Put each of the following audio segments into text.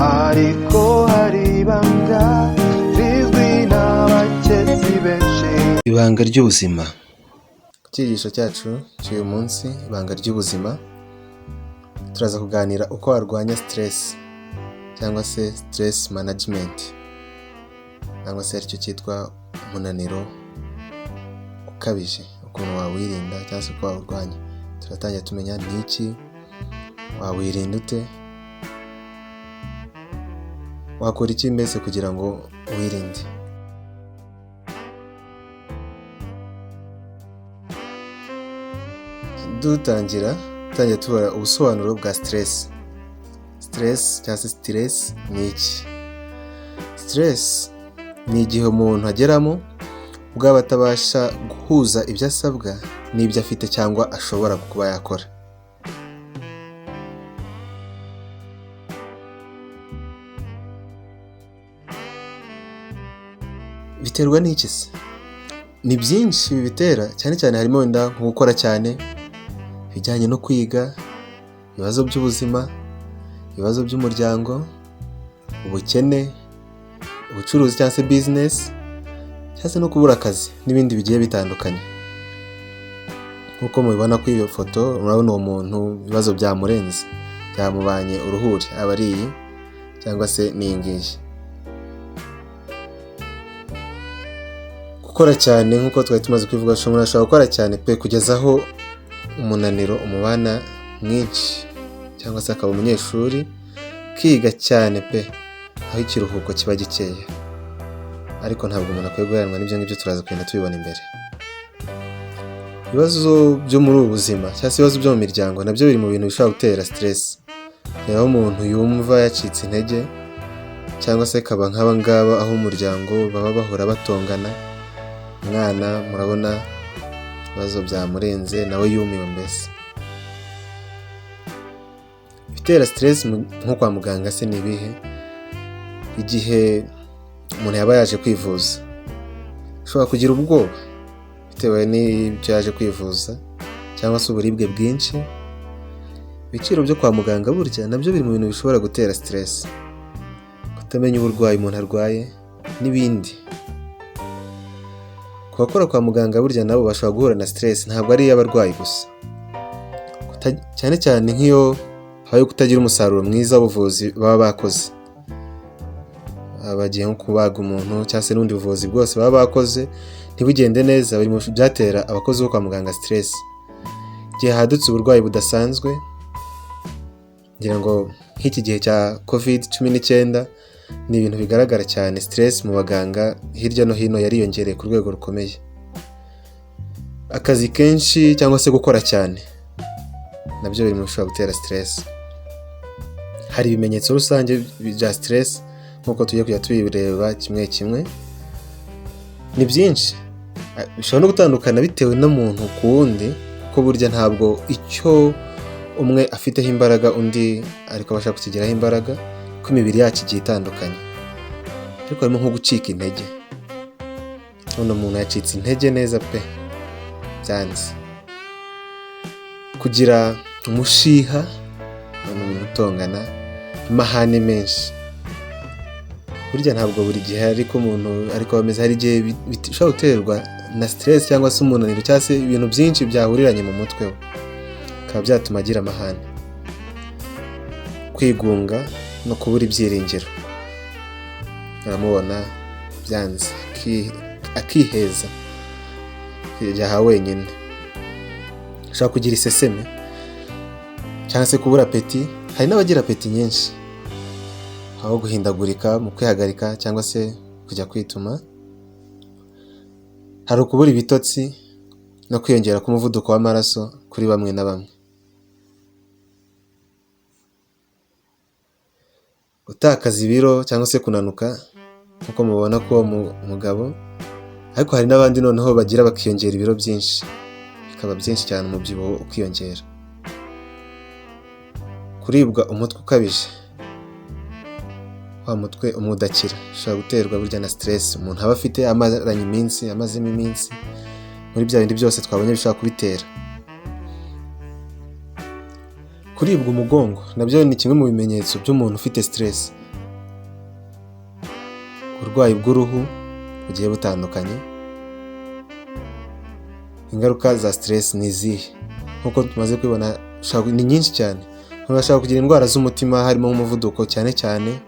ariko hari ibanga rizwi n'abakezi benshi. Ibanga ry'ubuzima. Ku cyigisho cyacu cy'uyu munsi, ibanga ry'ubuzima, turaza kuganira uko warwanya stress cyangwa se stress management, cyangwa se aricyo cyitwa umunaniro ukabije, ukuntu wawirinda cyangwa se uko wawurwanya. Turatangira tumenya niki, wawirinda ute, wakora iki mbese kugira ngo wirinde. Dutangira tubara ubusobanuro bwa stress. Stress cyangwa se sitiresi ni iki? Stress ni igihe umuntu ageramo ubwo atabasha guhuza ibyo asabwa n'ibyo afite cyangwa ashobora kuba yakora. Biterwa n'iki se? Ni byinshi bibitera, cyane cyane harimo wenda nko gukora cyane, ibijyanye no kwiga, ibibazo by'ubuzima, ibibazo by'umuryango, ubukene, ubucuruzi cyangwa se business, cyangwa se no kubura akazi n'ibindi bigiye bitandukanye. Nk'uko mubibona kuri iyo foto, murabona uwo muntu ibibazo byamurenze, byamubanye uruhuri, aba ari iyi cyangwa se ni iyi ngiyi. Gukora cyane nk'uko twari tumaze kubivuga, umuntu ashobora gukora cyane pe kugeza aho umunaniro umubana mwinshi, cyangwa se akaba umunyeshuri kiga cyane pe aho ikiruhuko kiba gikeya. Ariko ntabwo umuntu akwiye guheranwa n'ibyo ngibyo, turaza kugenda tubibona imbere. Ibibazo byo muri ubu buzima cyangwa se ibibazo byo mu miryango nabyo biri mu bintu bishobora gutera stress. Rero umuntu yumva yacitse intege, cyangwa se akaba nk'aba ngaba aho umuryango baba bahora batongana, umwana murabona ibibazo byamurenze nawe yumiwe mbese. Ibitera stress nko kwa muganga se ni ibihe? Igihe umuntu yaba yaje kwivuza, ushobora kugira ubwoba bitewe n'ibyo yaje kwivuza, cyangwa se uburibwe bwinshi. Ibiciro byo kwa muganga burya nabyo biri mu bintu bishobora gutera stress, kutamenya uburwayi umuntu arwaye n'ibindi. Ku bakora kwa muganga burya nabo bashobora guhura na stress, ntabwo ari iy'abarwayi gusa, cyane cyane nk'iyo habaye kutagira umusaruro mwiza w'ubuvuzi baba bakoze. Bagiye nko kubaga umuntu cyangwa se n'ubundi buvuzi bwose baba bakoze ntibugende neza, biri mu byatera abakozi bo kwa muganga stress. Igihe hadutse uburwayi budasanzwe, ngira ngo nk'iki gihe cya COVID-19 ni ibintu bigaragara cyane, stress mu baganga hirya no hino yariyongereye ku rwego rukomeye. Akazi kenshi cyangwa se gukora cyane nabyo biri mu bishobora gutera stress. Hari ibimenyetso rusange bya stress nk'uko tugiye kujya tubireba kimwe kimwe. Ni byinshi, bishobora no gutandukana bitewe n'umuntu ku wundi, ko burya ntabwo icyo umwe afiteho imbaraga undi ariko abasha kukigeraho imbaraga, ko imibiri yacu igiye itandukanye. Ariko harimo nko gucika intege. Uno muntu yacitse intege neza pe, byanze. Kugira umushiha, umuntu utongana, amahane menshi. Burya ntabwo buri gihe ariko umuntu ariko bameze, hari igihe bishobora guterwa na stress cyangwa se umunaniro cyangwa se ibintu byinshi byahuriranye mu mutwe we, bikaba byatuma agira amahane, kwigunga no kubura ibyiringiro. Uramubona byanze akiheza, yaha wenyine. Ushobora kugira iseseme cyangwa se kubura apeti. Hari n'abagira apeti nyinshi, aho guhindagurika mu kwihagarika cyangwa se kujya kwituma. Hari ukubura ibitotsi no kwiyongera k'umuvuduko w'amaraso kuri bamwe na bamwe. Gutakaza ibiro cyangwa se kunanuka nk'uko mubona ko uwo mugabo. Ariko hari n'abandi noneho bagira bakiyongera ibiro byinshi, bikaba byinshi cyane, umubyibuho ukiyongera. Kuribwa umutwe ukabije, wa mutwe umudakira, ushobora guterwa burya na stress umuntu aba afite amazemo iminsi muri bya bindi byose twabonye bishobora kubitera. Kuribwa umugongo nabyo ni kimwe mu bimenyetso by'umuntu ufite stress. uburwayi bw'uruhu bugiye butandukanye. Ingaruka za stress ni izihe? Nk'uko tumaze kubibona ni nyinshi cyane. Bashobora kugira indwara z'umutima harimo umuvuduko cyane cyane,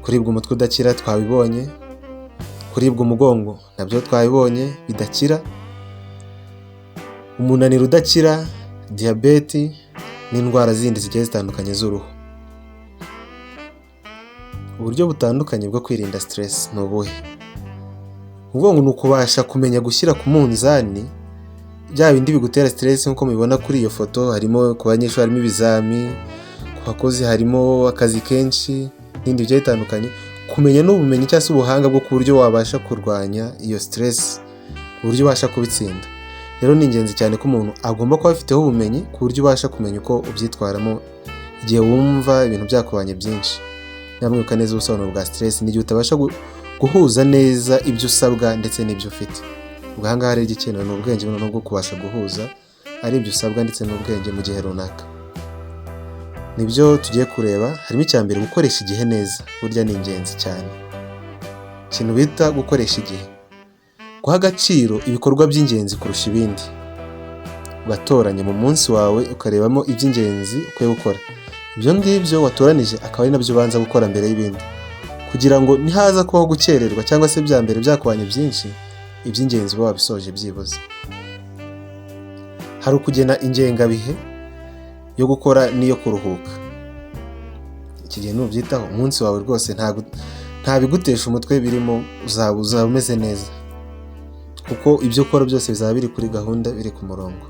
kuribwa umutwe udakira twabibonye, kuribwa umugongo nabyo twabibonye bidakira, umunaniro udakira, diyabete n'indwara zindi zigiye zitandukanye z'uruhu. Uburyo butandukanye bwo kwirinda stress ni ubuhe? Ubwonko ni ukubasha kumenya gushyira ku munzani bya bindi bigutera stress. Nk'uko mubibona kuri iyo foto, harimo ku banyeshuri harimo ibizami, ku bakozi harimo akazi kenshi n'ibindi bigiye bitandukanye. Kumenya n'ubumenyi cyangwa se ubuhanga bwo ku buryo wabasha kurwanya iyo stress, ku buryo ubasha kubitsinda. Rero ni ingenzi cyane ko umuntu agomba kuba afiteho ubumenyi ku buryo ubasha kumenya uko ubyitwaramo igihe wumva ibintu byakubanye byinshi. Nyamwibuka neza ubusobanuro bwa stress ni igihe utabasha guhuza neza ibyo usabwa ndetse n'ibyo ufite. Ubwo aha ngaha rero igikenewe ni ubwenge bwo kubasha guhuza ari ibyo usabwa ndetse n'ubwenge mu gihe runaka. Nibyo tugiye kureba. Harimo icya mbere, gukoresha igihe neza. Burya ni ingenzi cyane. Ikintu bita gukoresha igihe, guha agaciro ibikorwa by'ingenzi kurusha ibindi. Ugatoranya mu munsi wawe ukarebamo iby'ingenzi ukwiye gukora. Ibyo ngibyo watoranije akaba ari nabyo ubanza gukora mbere y'ibindi, kugira ngo nihaza kubaho gukererwa cyangwa se bya mbere byakubanye byinshi, iby'ingenzi uba wabisoje byibuze. Hari ukugena ingengabihe yo gukora n'iyo kuruhuka. Iki gihe nubyitaho, umunsi wawe rwose nta bigutesha umutwe birimo, uzaba umeze neza, kuko ibyo ukora byose bizaba biri kuri gahunda, biri ku murongo.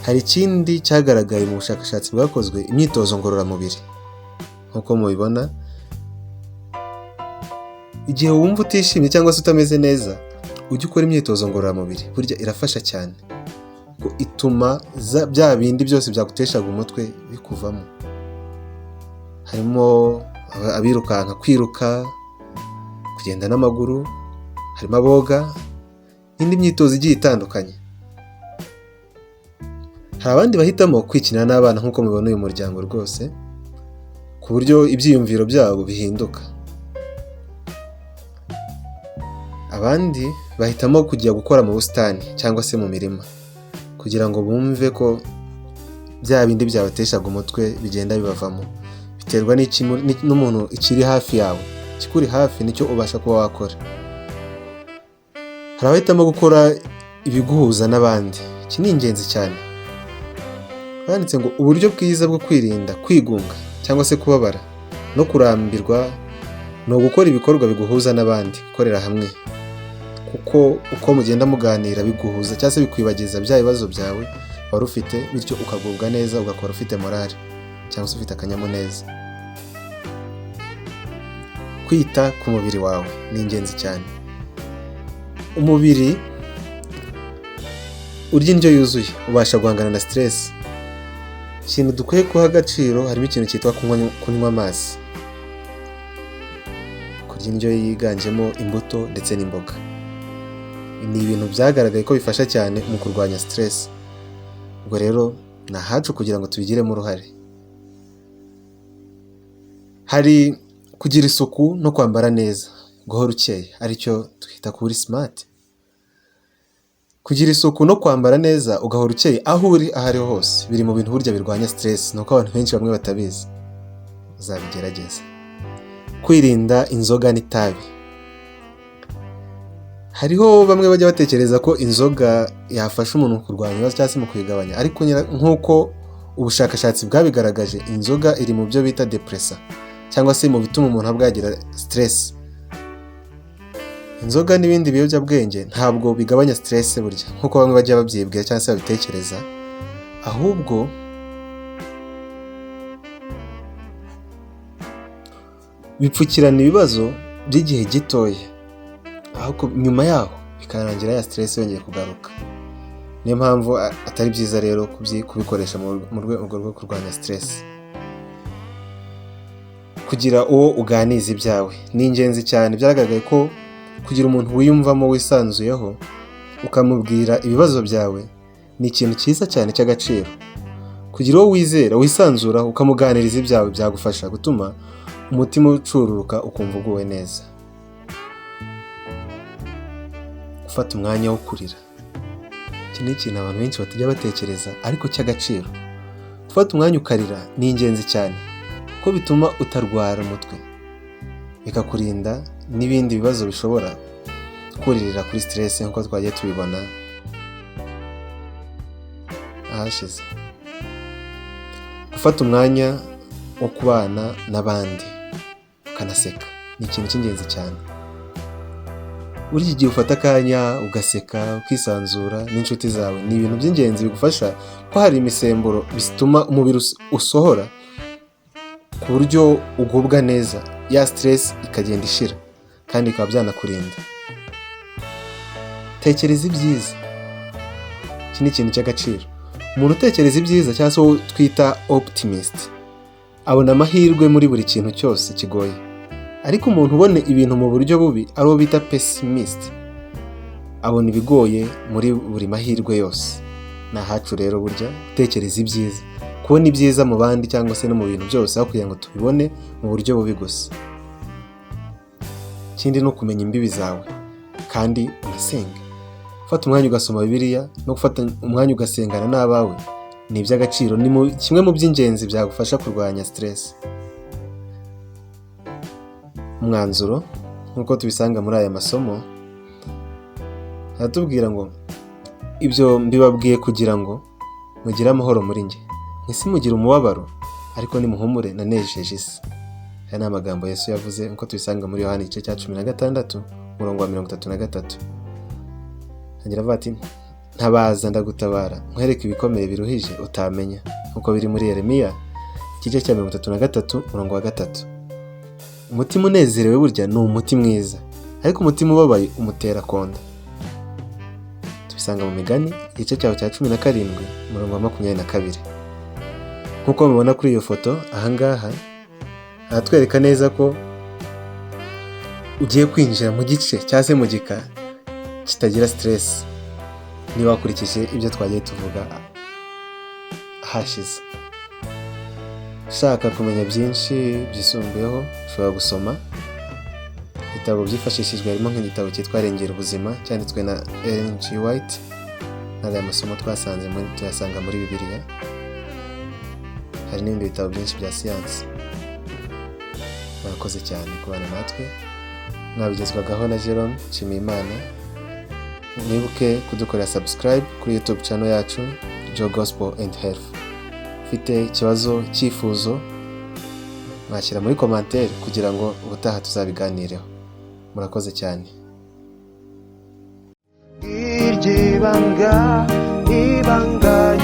Hari ikindi cyagaragaye mu bushakashatsi bwakozwe, imyitozo ngororamubiri. Nk'uko mubibona, igihe wumva utishimye cyangwa se utameze neza, ujye ukora imyitozo ngororamubiri. Burya irafasha cyane, ko ituma bya bindi byose byaguteshaga umutwe bikuvamo. Harimo abirukanka, kwiruka, kugenda n'amaguru, harimo aboga, n'indi myitozo igiye itandukanye. Hari abandi bahitamo kwikinira n'abana nk'uko mubibona uyu muryango rwose, ku buryo ibyiyumviro byabo bihinduka. Abandi bahitamo kujya gukora mu busitani cyangwa se mu mirima, kugira ngo bumve ko bya bindi byabateshaga umutwe bigenda bibavamo. Biterwa n'umuntu ikiri hafi yawe. Ikikuri hafi nicyo ubasha kuba wakora. Hari abahitamo gukora ibiguhuza n'abandi. Iki ni ingenzi cyane. Banditse ngo uburyo bwiza bwo kwirinda kwigunga cyangwa se kubabara no kurambirwa ni ugukora ibikorwa biguhuza n'abandi, gukorera hamwe, kuko uko mugenda muganira biguhuza cyangwa se bikwibagiza bya bibazo byawe wari ufite, bityo ukagubwa neza, ugakora ufite morale cyangwa se ufite akanyamuneza. Kwita ku mubiri wawe ni ingenzi cyane. Umubiri urya indyo yuzuye ubasha guhangana na stress. Ikintu dukwiye guha agaciro, harimo ikintu cyitwa kunywa amazi, kurya indyo yiganjemo imbuto ndetse n'imboga. Ni ibintu byagaragaye ko bifasha cyane mu kurwanya stress. Ubwo rero ni ahacu kugira ngo tubigiremo uruhare. Hari kugira isuku no kwambara neza, guhora ukeye, aricyo twita kuri smart. Kugira isuku no kwambara neza ugahora ukeye aho uri aho ariho hose, biri mu bintu burya birwanya stress, nuko abantu benshi bamwe batabizi. Uzabigerageza. Kwirinda inzoga n'itabi. Hariho bamwe bajya batekereza ko inzoga yafasha umuntu kurwanya ibibazo cyangwa se mu kwigabanya, ariko nk'uko ubushakashatsi bwabigaragaje, inzoga iri mu byo bita depressant cyangwa se mu bituma umuntu abwagira stress. Inzoga n'ibindi biyobyabwenge ntabwo bigabanya stress burya nk'uko bamwe bajya babyibwira cyangwa se babitekereza, ahubwo bipfukirana ibibazo by'igihe gitoya, ahubwo nyuma yaho bikarangira ya stress yongeye kugaruka. Niyo mpamvu atari byiza rero kubikoresha mu rwego rwo kurwanya stress. Kugira uwo uganiza ibyawe ni ingenzi cyane. Byaragaragaye ko kugira umuntu wiyumvamo wisanzuyeho ukamubwira ibibazo byawe ni ikintu cyiza cyane cy'agaciro. Kugira uwo wizera wisanzura ukamuganiriza ibyawe byagufasha gutuma umutima ucururuka ukumva uguwe neza. Gufata umwanya wo kurira, iki ni ikintu abantu benshi batajya batekereza ariko cy'agaciro. Gufata umwanya ukarira ni ingenzi cyane kuko bituma utarwara umutwe, bikakurinda n'ibindi bibazo bishobora kuririra kuri stress nk'uko twagiye tubibona ahashize. Gufata umwanya wo kubana n'abandi ukanaseka ni ikintu cy'ingenzi cyane. Buri gihe ufata akanya ugaseka ukisanzura n'inshuti zawe ni ibintu by'ingenzi bigufasha ko hari imisemburo bituma umubiri usohora ku buryo ugubwa neza, ya stress ikagenda ishira kandi bikaba byanakurinda. Tekereza ibyiza, iki ni ikintu cy'agaciro. Umuntu utekereza ibyiza cyangwa se uwo twita optimist abona amahirwe muri buri kintu cyose kigoye, ariko umuntu ubona ibintu mu buryo bubi ari uwo bita pessimist abona ibigoye muri buri mahirwe yose. Ni ahacu rero burya gutekereza ibyiza, kubona ibyiza mu bandi cyangwa se no mu bintu byose aho kugira ngo tubibone mu buryo bubi gusa. Ikindi ni ukumenya imbibi zawe kandi unasenge. Gufata umwanya ugasoma Bibiliya no gufata umwanya ugasengana n'abawe ni iby'agaciro, ni kimwe mu by'ingenzi byagufasha kurwanya stress. Umwanzuro nk'uko tubisanga muri aya masomo aratubwira ngo ibyo mbibabwiye kugira ngo mugire amahoro muri njye, mwisi mugira umubabaro ariko nimuhumure nanejeje isi. Aya ni amagambo Yesu yavuze nk'uko tubisanga muri Yohana igice cya 16 umurongo wa 33. Agira ati ntabaza ndagutabara nkwereke ibikomeye biruhije utamenya, nk'uko biri muri Yeremiya igice cya 33 umurongo wa 3. Umutima unezerewe burya ni umuti mwiza, ariko umutima ubabaye umutera konda. Tubisanga mu Migani igice cyawo cya 17 umurongo wa 22. Nk'uko mubibona kuri iyo foto ahangaha aratwereka neza ko ugiye kwinjira mu gice cyangwa se mu gika kitagira stress niba wakurikije ibyo twagiye tuvuga hashize. Ushaka kumenya byinshi byisumbuyeho ushobora gusoma ibitabo byifashishijwe, harimo nk'igitabo cyitwa Rengera ubuzima cyanditswe na Ellen G. White. N'aya masomo twasanze tuyasanga muri Bibiliya. Hari n'ibindi bitabo byinshi bya siyansi. Murakoze cyane kubana natwe, mwabigezwagaho na Jerome Nshimiyimana. Mwibuke kudukorera subscribe kuri YouTube channel yacu Joe Gospel and Health. Ufite ikibazo cyifuzo mwashyira muri commentaire kugira ngo ubutaha tuzabiganireho. Murakoze cyane. Ibanga